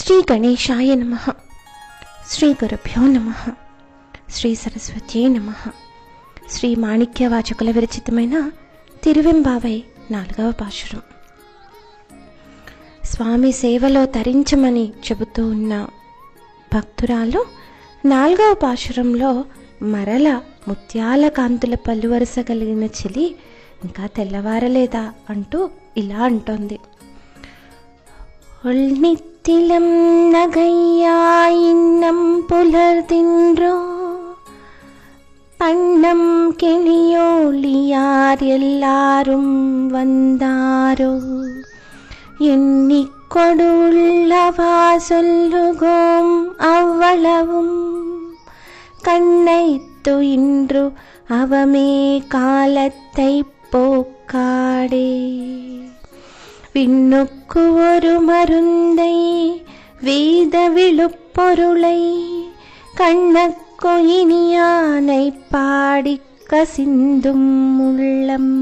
శ్రీ గణేశాయ నమః. శ్రీ గురుభ్యో నమః. శ్రీ సరస్వత్యై నమః. శ్రీ మాణిక్యవాచకుల విరచితమైన తిరువెంబావై 4వ పాశురం. స్వామి సేవలో తరించమని చెబుతూ ఉన్న భక్తురాలు 4వ పాశురంలో మరల ముత్యాల కాంతుల పల్లువరుస కలిగిన చెలి ఇంకా తెల్లవారలేదా అంటూ ఇలా అంటోంది. ഒൾനിത്തിലം നഗയ്യായിന്നം പുലർതിன்றോ പണ്ണം കിളിയോളിയാർ എല്ലാരും വந்தாരോ എണ്ണിക്കൊടുള്ളവാ സൊല്ലുകോം അവളവും കണ്ണൈത്തു ഇன்று അവമേ കാലത്തെ പോക്കാടേ விண்ணுக்கு ஒரு மருந்தை வேத விழுப்பொருளை கண்ணக்கு இனியானை பாடிக்க சிந்தும் உள்ளம்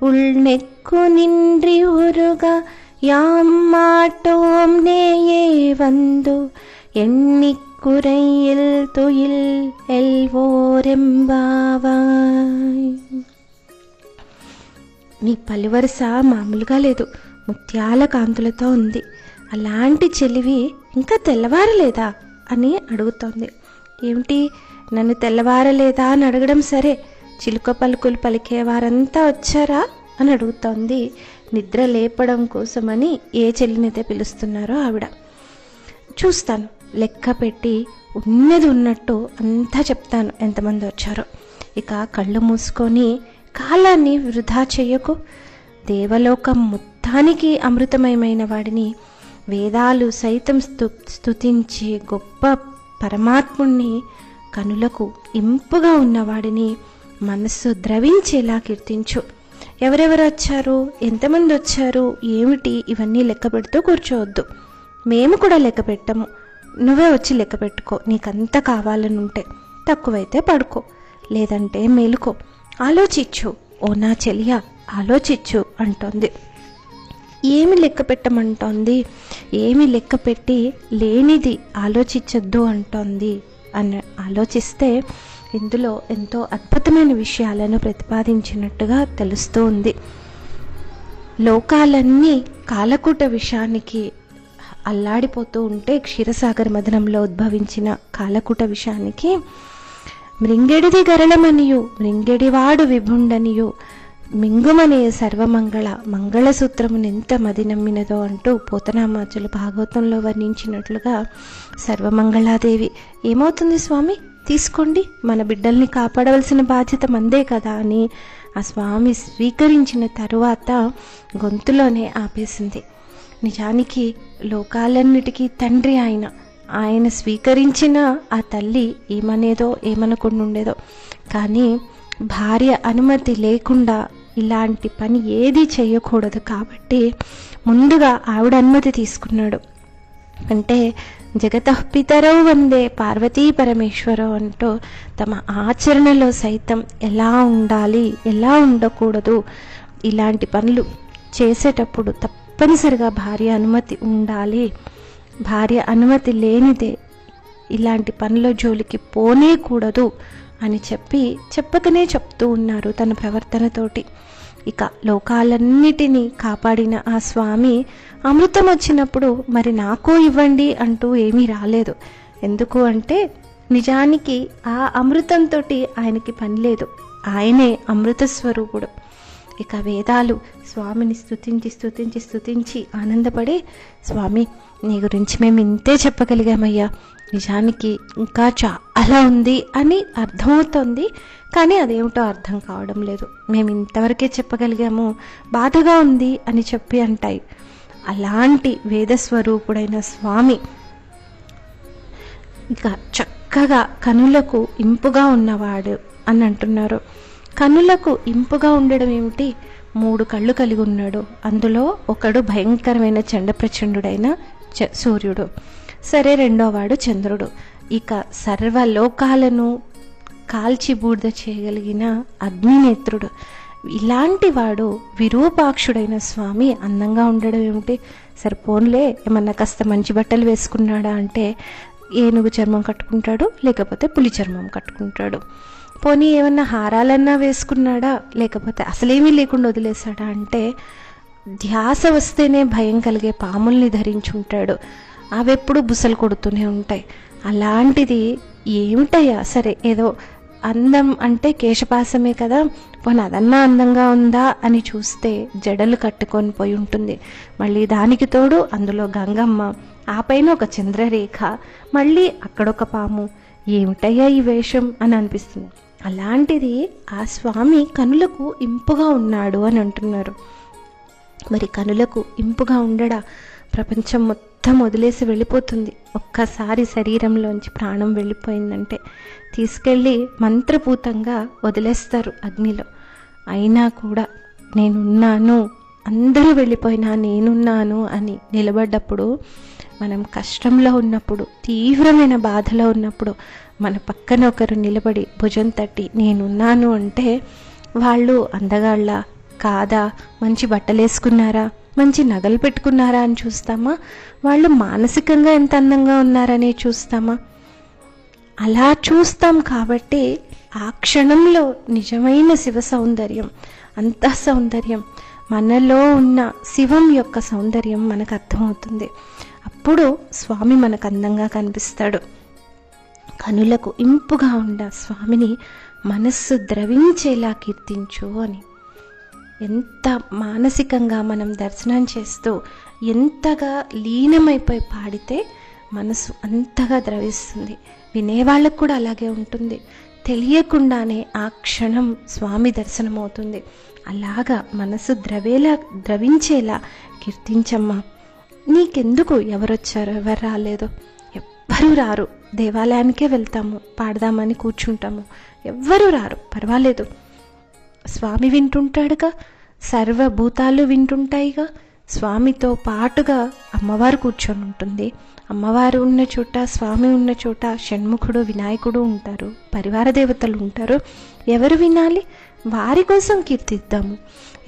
உள்நெக்கு நின்றி உருக யாம் மாட்டோம் நேயே வந்து எண்ணிக்குறையில் துயில் ఎల్వోరెంబావాయ్. నీ పలువరుస మామూలుగా లేదు, ముత్యాల కాంతులతో ఉంది. అలాంటి చెలివి ఇంకా తెల్లవారలేదా అని అడుగుతోంది. ఏమిటి, నన్ను తెల్లవారలేదా అని అడగడం సరే, చిలుక పలుకులు పలికేవారంతా వచ్చారా అని అడుగుతోంది. నిద్ర లేపడం కోసమని ఏ చెల్లినైతే పిలుస్తున్నారో ఆవిడ. చూస్తాను, లెక్క పెట్టి ఉన్నది ఉన్నట్టు అంతా చెప్తాను ఎంతమంది వచ్చారో. ఇక కళ్ళు మూసుకొని కాలాన్ని వృధా చెయ్యకు. దేవలోకం మొత్తానికి అమృతమయమైన వాడిని, వేదాలు సైతం స్తుతించే గొప్ప పరమాత్ముణ్ణి, కనులకు ఇంపుగా ఉన్నవాడిని మనస్సు ద్రవించేలా కీర్తించు. ఎవరెవరు వచ్చారు, ఎంతమంది వచ్చారు, ఏమిటి, ఇవన్నీ లెక్క పెడుతూ కూర్చోవద్దు. మేము కూడా లెక్క పెట్టము, నువ్వే వచ్చి లెక్క పెట్టుకో. నీకంత కావాలనుంటే తక్కువైతే పడుకో, లేదంటే మేలుకో. ఆలోచించు, ఓ నా చెలియా ఆలోచించు అంటోంది. ఏమి లెక్క పెట్టమంటోంది, ఏమి లెక్క పెట్టి లేనిది ఆలోచించొద్దు అంటోంది అని ఆలోచిస్తే ఇందులో ఎంతో అద్భుతమైన విషయాలను ప్రతిపాదించినట్టుగా తెలుస్తూ ఉంది. లోకాలన్నీ కాలకూట విషయానికి అల్లాడిపోతూ ఉంటే, క్షీరసాగర మదనంలో ఉద్భవించిన కాలకూట విషయానికి మృంగెడిది గరళమనియు మృంగెడివాడు విభుండనియు మింగుమనే సర్వమంగళ మంగళసూత్రమును ఎంత మది నమ్మినదో అంటూ పోతనామాచులు భాగవతంలో వర్ణించినట్లుగా సర్వమంగళాదేవి ఏమవుతుంది స్వామి, తీసుకోండి, మన బిడ్డల్ని కాపాడవలసిన బాధ్యత మందే కదా అని ఆ స్వామి స్వీకరించిన తరువాత గొంతులోనే ఆపేసింది. నిజానికి లోకాలన్నిటికీ తండ్రి ఆయన స్వీకరించిన ఆ తల్లి ఏమనేదో ఏమనకుండా ఉండేదో, కానీ భార్య అనుమతి లేకుండా ఇలాంటి పని ఏది చేయకూడదు కాబట్టి ముందుగా ఆవిడ అనుమతి తీసుకున్నాడు. అంటే జగతః పితరౌ వందే పార్వతీ పరమేశ్వరౌ అంటూ తమ ఆచరణలో సైతం ఎలా ఉండాలి, ఎలా ఉండకూడదు, ఇలాంటి పనులు చేసేటప్పుడు తప్పనిసరిగా భార్య అనుమతి ఉండాలి, భార్య అనుమతి లేనిదే ఇలాంటి పనుల జోలికి పోనే కూడదు అని చెప్పకనే చెప్తూ ఉన్నారు తన ప్రవర్తనతోటి. ఇక లోకాలన్నిటినీ కాపాడిన ఆ స్వామి అమృతం వచ్చినప్పుడు మరి నాకు ఇవ్వండి అంటూ ఏమీ రాలేదు. ఎందుకు అంటే నిజానికి ఆ అమృతంతో ఆయనకి పని లేదు, ఆయనే అమృత స్వరూపుడు. ఇక వేదాలు స్వామిని స్తుతించి ఆనందపడి, స్వామి నీ గురించి మేము ఇంతే చెప్పగలిగామయ్యా, నిజానికి ఇంకా చాలా ఉంది అని అర్థమవుతోంది, కానీ అదేమిటో అర్థం కావడం లేదు, మేము ఇంతవరకే చెప్పగలిగాము, బాధగా ఉంది అని చెప్పి అంటాయి. అలాంటి వేదస్వరూపుడైన స్వామి ఇక చక్కగా కనులకు ఇంపుగా ఉన్నవాడు అని అంటున్నారు. కనులకు ఇంపుగా ఉండడం ఏమిటి, 3 కళ్ళు కలిగి ఉన్నాడు. అందులో ఒకడు భయంకరమైన చండప్రచండుడైన సూర్యుడు, సరే రెండోవాడు చంద్రుడు, ఇక సర్వలోకాలను కాల్చి బూడిద చేయగలిగిన అగ్నినేత్రుడు, ఇలాంటి వాడు విరూపాక్షుడైన స్వామి అందంగా ఉండడం ఏమిటి? సరిపోన్లే, ఏమన్నా కాస్త మంచి బట్టలు వేసుకున్నాడా అంటే ఏనుగు చర్మం కట్టుకుంటాడు, లేకపోతే పులి చర్మం కట్టుకుంటాడు. పోనీ ఏమన్నా హారాలన్నా వేసుకున్నాడా, లేకపోతే అసలేమీ లేకుండా వదిలేశాడా అంటే ధ్యాస వస్తేనే భయం కలిగే పాముల్ని ధరించుంటాడు. అవెప్పుడు బుసలు కొడుతూనే ఉంటాయి. అలాంటిది ఏమిటయ్యా, సరే ఏదో అందం అంటే కేశపాసమే కదా, పోనీ అదన్నా అందంగా ఉందా అని చూస్తే జడలు కట్టుకొని పోయి ఉంటుంది. మళ్ళీ దానికి తోడు అందులో గంగమ్మ, ఆ పైన ఒక చంద్రరేఖ, మళ్ళీ అక్కడొక పాము. ఏమిటయ్యా ఈ వేషం అని అనిపిస్తుంది. అలాంటిది ఆ స్వామి కనులకు ఇంపుగా ఉన్నాడు అని అంటున్నారు. మరి కనులకు ఇంపుగా ఉండడా? ప్రపంచం మొత్తం వదిలేసి వెళ్ళిపోతుంది. ఒక్కసారి శరీరంలోంచి ప్రాణం వెళ్ళిపోయిందంటే తీసుకెళ్ళి మంత్రపూతంగా వదిలేస్తారు అగ్నిలో. అయినా కూడా నేనున్నాను, అందరూ వెళ్ళిపోయినా నేనున్నాను అని నిలబడ్డప్పుడు, మనం కష్టంలో ఉన్నప్పుడు, తీవ్రమైన బాధలో ఉన్నప్పుడు మన పక్కన ఒకరు నిలబడి భుజం తట్టి నేనున్నాను అంటే వాళ్ళు అందగాళ్ళ కాదా, మంచి బట్టలు వేసుకున్నారా, మంచి నగలు పెట్టుకున్నారా అని చూస్తామా? వాళ్ళు మానసికంగా ఎంత అందంగా ఉన్నారని చూస్తామా? అలా చూస్తాం. కాబట్టి ఆ క్షణంలో నిజమైన శివ సౌందర్యం, అంత సౌందర్యం మనలో ఉన్న శివం యొక్క సౌందర్యం మనకు అర్థమవుతుంది. అప్పుడు స్వామి మనకు అందంగా కనిపిస్తాడు. కనులకు ఇంపుగా ఉండ స్వామిని మనస్సు ద్రవించేలా కీర్తించు అని. ఎంత మానసికంగా మనం దర్శనం చేస్తూ ఎంతగా లీనమైపోయి పాడితే మనసు అంతగా ద్రవిస్తుంది. వినేవాళ్ళకు కూడా అలాగే ఉంటుంది. తెలియకుండానే ఆ క్షణం స్వామి దర్శనం అవుతుంది. అలాగా మనసు ద్రవించేలా కీర్తించమ్మా. నీకెందుకు ఎవరొచ్చారో ఎవరు రాలేదో, ఎవ్వరూ రారు. దేవాలయానికే వెళ్తాము, పాడదామని కూర్చుంటాము, ఎవ్వరూ రారు, పర్వాలేదు. స్వామి వింటుంటాడుగా, సర్వభూతాలు వింటుంటాయిగా. స్వామితో పాటుగా అమ్మవారు కూర్చొని ఉంటుంది. అమ్మవారు ఉన్న చోట, స్వామి ఉన్న చోట షణ్ముఖుడు, వినాయకుడు ఉంటారు, పరివార దేవతలు ఉంటారు. ఎవరు వినాలి? వారి కోసం కీర్తిద్దాము,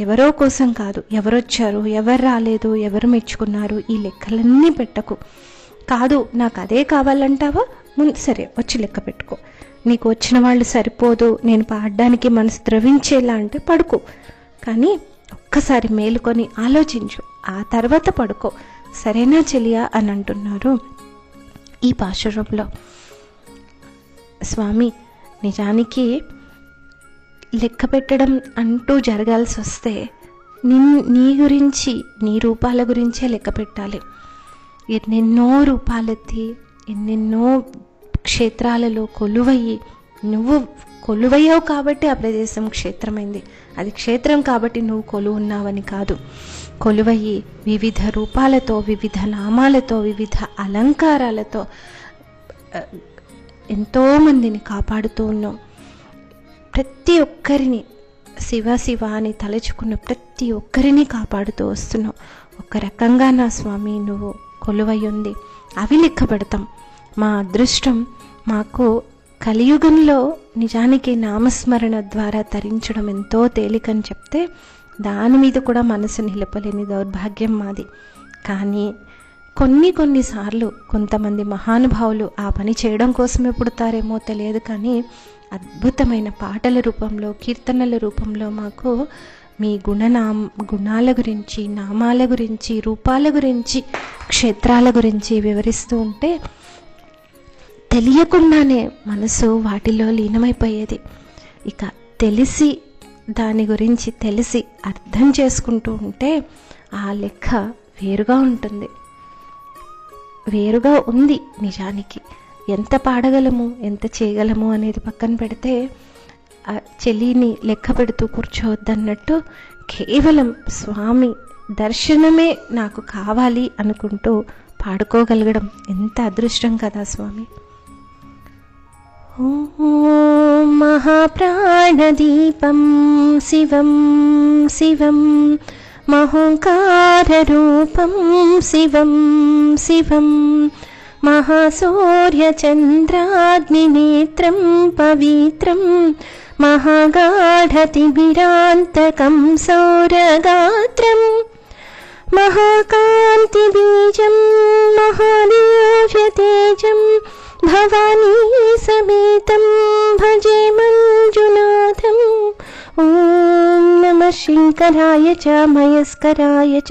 ఎవరో కోసం కాదు. ఎవరొచ్చారు, ఎవరు రాలేదు, ఎవరు మెచ్చుకున్నారు, ఈ లెక్కలన్నీ పెట్టకు. కాదు నాకు అదే కావాలంటావా, ముందు సరే వచ్చి లెక్క పెట్టుకో. నీకు వచ్చిన వాళ్ళు సరిపోదు, నేను పాడడానికి మనసు ద్రవించేలా అంటే పడుకో. కానీ ఒక్కసారి మేలుకొని ఆలోచించు, ఆ తర్వాత పడుకో. సరేనా చెలియా అని అంటున్నారు ఈ పాశురంలో. స్వామి నిజానికి లెక్క పెట్టడం అంటూ జరగాల్సి వస్తే నీ గురించి, నీ రూపాల గురించే లెక్క పెట్టాలి. ఎన్నెన్నో రూపాలెత్తి, ఎన్నెన్నో క్షేత్రాలలో కొలువయ్యి, నువ్వు కొలువయ్యావు కాబట్టి ఆ ప్రదేశం క్షేత్రమైంది. అది క్షేత్రం కాబట్టి నువ్వు కొలువు ఉన్నావని కాదు. కొలువయ్యి వివిధ రూపాలతో, వివిధ నామాలతో, వివిధ అలంకారాలతో ఎంతోమందిని కాపాడుతూ ఉన్నావు. ప్రతి ఒక్కరిని శివ శివ అని తలుచుకున్న ప్రతి ఒక్కరిని కాపాడుతూ వస్తున్నావు. ఒక రకంగా నా స్వామి నువ్వు కొలువై ఉంది. అవి లెక్క పెడతాం. మా అదృష్టం మాకు కలియుగంలో నిజానికి నామస్మరణ ద్వారా తరించడం ఎంతో తేలికని చెప్తే దాని మీద కూడా మనసు నిలపలేని దౌర్భాగ్యం మాది. కానీ కొన్నిసార్లు కొంతమంది మహానుభావులు ఆ పని చేయడం కోసమే పుడతారేమో తెలియదు, కానీ అద్భుతమైన పాటల రూపంలో, కీర్తనల రూపంలో మాకు మీ గుణాల గురించి, నామాల గురించి, రూపాల గురించి, క్షేత్రాల గురించి వివరిస్తూ ఉంటే తెలియకుండానే మనసు వాటిలో లీనమైపోయేది. ఇక తెలిసి దాని గురించి తెలిసి అర్థం చేసుకుంటూ ఉంటే ఆ లెక్క వేరుగా ఉంటుంది, వేరుగా ఉంది. నిజానికి ఎంత పాడగలము, ఎంత చేయగలము అనేది పక్కన పెడితే చెలిని లెక్క పెడుతూ కూర్చోవద్దన్నట్టు కేవలం స్వామి దర్శనమే నాకు కావాలి అనుకుంటూ పాడుకోగలగడం ఎంత అదృష్టం కదా స్వామి. ఓం మహాప్రాణదీపం శివం శివం మహోంకారరూపం శివం శివం మహాసూర్యచంద్రాగ్నినేత్రం పవిత్రం महागाढतिमिरान्तकं सौरगात्रं महाकान्तिबीजं महादिव्यतेजं भवानी समेतं भजे मञ्जुनाथम्। ॐ नमः शिंकराय च मयस्कराय च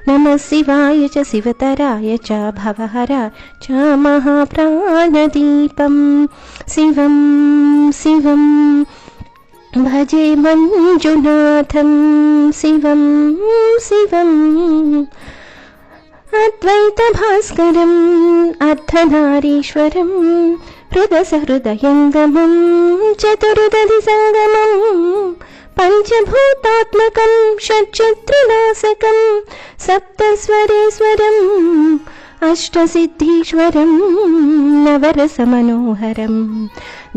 नमः शिवाय च शिवतराय च भवहराय च महाप्राणदीपं शिवं शिवं भजे मञ्जुनाथं शिवं शिवम्। अद्वैतभास्करम् अर्धनारीश्वरं हृदसहृदयङ्गमं चतुर्दधिसङ्गमं पञ्चभूतात्मकं षट्चत्रुनाशकं सप्तस्वरेश्वरम् अष्टसिद्धीश्वरं नवरसमनोहरं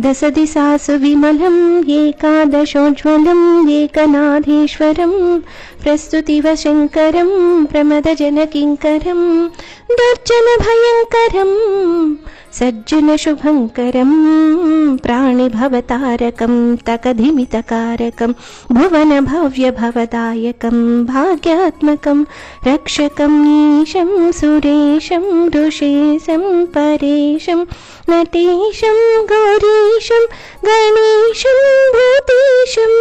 दशदिशासु विमलम् एकादशोज्ज्वलम् एकनाथेश्वरं प्रस्तुतिवशङ्करं प्रमदजनकिङ्करं दर्शनभयङ्करं सज्जनशुभङ्करं प्राणिभवतारकं तकधिमितकारकं भुवनभव्यभवदायकं भाग्यात्मकं रक्षकं ईशं सुरेशं ऋषेशं परेशं नटेशं गौरीशं गणेशं भूतेशं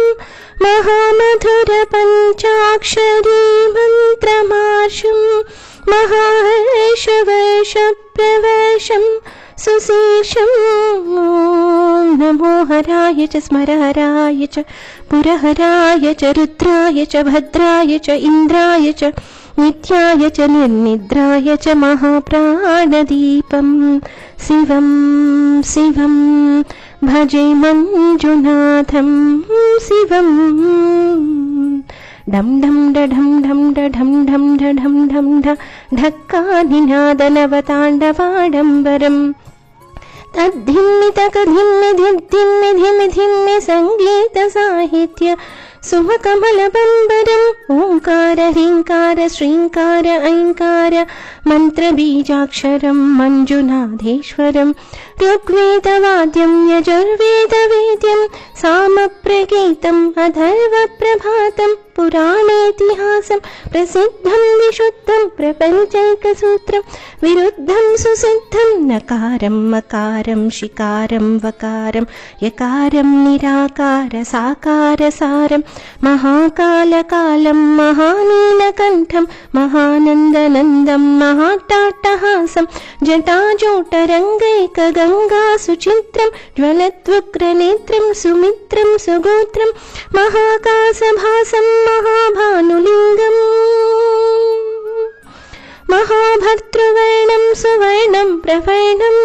महामधुरपञ्चाक्षरी मन्त्रमार्षं महाहर्षवर्षप्रवर्षं सुशीर्षं। नमो हराय च स्मरहराय च पुरहराय च रुद्राय च भद्राय च इन्द्राय च नित्याय च निर्निद्राय च महाप्राणदीपं शिवं शिवं भजे मञ्जुनाथं शिवं। डम डम डम डम डम डम डम डम ढ ढक्कानिनादनवताण्डवाडम्बरम् तद्धिम्मि तकधिम्मि धिद्धिम्मि धिमि धिम्मि संगीत साहित्य सुमकमलबम्बरम् ओंकार ह्रींकार श्रींकार ऐंकार मन्त्रबीजाक्षरं मञ्जुनाथेश्वरं ऋग्वेदवाद्यं यजुर्वेदवेद्यं सामप्रगीतम् अथर्वप्रभातं पुराणेतिहासं प्रसिद्धं विशुद्धं प्रपञ्चैकसूत्रं विरुद्धं सुसिद्धं नकारं मकारं शिकारं वकारं यकारं निराकार साकार सारं महाकालकालं महानीलकण्ठं महानन्दनन्दं महाट्टाट्टहासं जटाजूटरङ्गैकगङ्गासुचित्रं ज्वलत्वग्रनेत्रं सुमित्रं सुगोत्रं महाकाशभासं महाभानुलिङ्गम् महाभर्तृवर्णं सुवर्णं प्रवर्णम्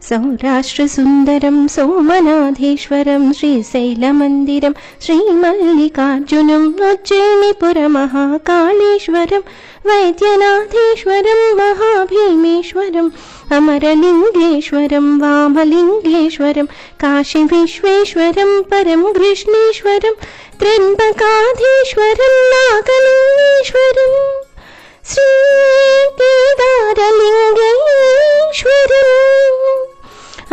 सौराष्ट्रसुन्दरं सोमनाथेश्वरं श्रीशैलमन्दिरं श्रीमल्लिकार्जुनं उज्जयिनीपुरमहाकालेश्वरं वैद्यनाथेश्वरं महाभीमेश्वरं अमरलिङ्गेश्वरं वामलिङ्गेश्वरं काशीविश्वेश्वरं परं कृष्णेश्वरं त्र्यम्बकाधीश्वरं नागलिङ्गेश्वरं श्रीकेदारलिङ्गेश्वरम्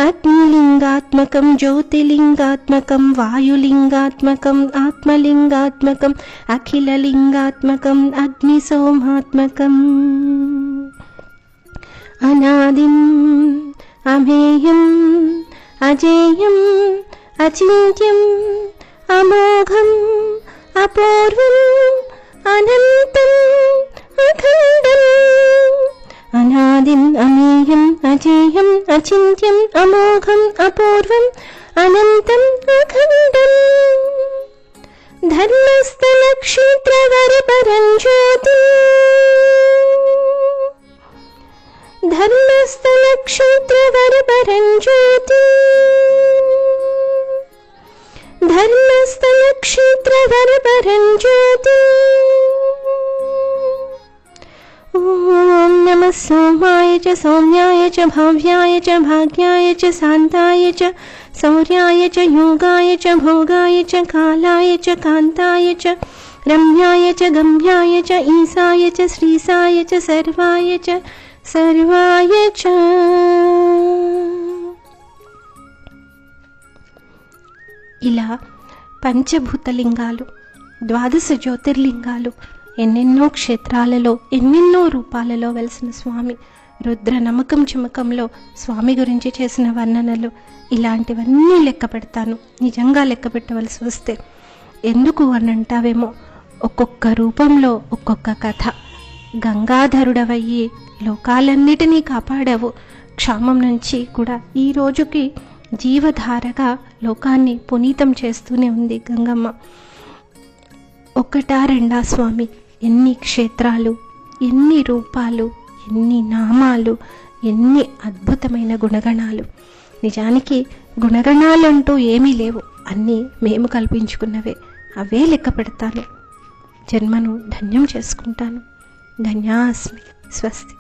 अग्निलिङ्गात्मकं ज्योतिलिङ्गात्मकं वायुलिङ्गात्मकम् आत्मलिङ्गात्मकम् अखिललिङ्गात्मकम् अग्निसोमात्मकम् अनादिम् अमेयम् अजेयम् अचिन्त्यम् अमोघम् अपूर्वम् अनन्तम् अखण्डम् अनादिम् अमेयम् अजेयम् अचिन्त्यम् अमोघम् अपूर्वम् अनन्तम् अखण्डम् धर्मस्थलक्षेत्रवरपरं ज्योतिम् धर्मस्थलक्षेत्रवरपरं ज्योतिम् धर्मस्थलक्षेत्रवरपरं ज्योतिम्। ॐ नमः सोमाय च सौम्याय च भव्याय च भाग्याय च शान्ताय च शौर्याय च योगाय च भोगाय च कालाय च कान्ताय च रम्याय च गम्याय च ईशाय च श्रीशाय च सर्वाय च। ఇలా పంచభూతలింగాలు, 12 జ్యోతిర్లింగాలు, ఎన్నెన్నో క్షేత్రాలలో ఎన్నెన్నో రూపాలలో వెలిసిన స్వామి, రుద్ర నమ్మకం చిమకంలో స్వామి గురించి చేసిన వర్ణనలు, ఇలాంటివన్నీ లెక్క పెడతాను. నిజంగా లెక్క పెట్టవలసి వస్తే ఎందుకు అని అంటావేమో, ఒక్కొక్క రూపంలో ఒక్కొక్క కథ. గంగాధరుడవయ్యి లోకాలన్నిటినీ కాపాడావు. క్షామం నుంచి కూడా ఈ రోజుకి జీవధారగా లోకాన్ని పునీతం చేస్తూనే ఉంది గంగమ్మ. ఒకటా రెండా స్వామి, ఎన్ని క్షేత్రాలు, ఎన్ని రూపాలు, ఎన్ని నామాలు, ఎన్ని అద్భుతమైన గుణగణాలు. నిజానికి గుణగణాలంటూ ఏమీ లేవు, అన్నీ మేము కల్పించుకున్నవే. అవే లెక్క పెడతాను. జన్మను ధన్యం చేసుకుంటాను. ధన్యాస్మి. స్వస్తి.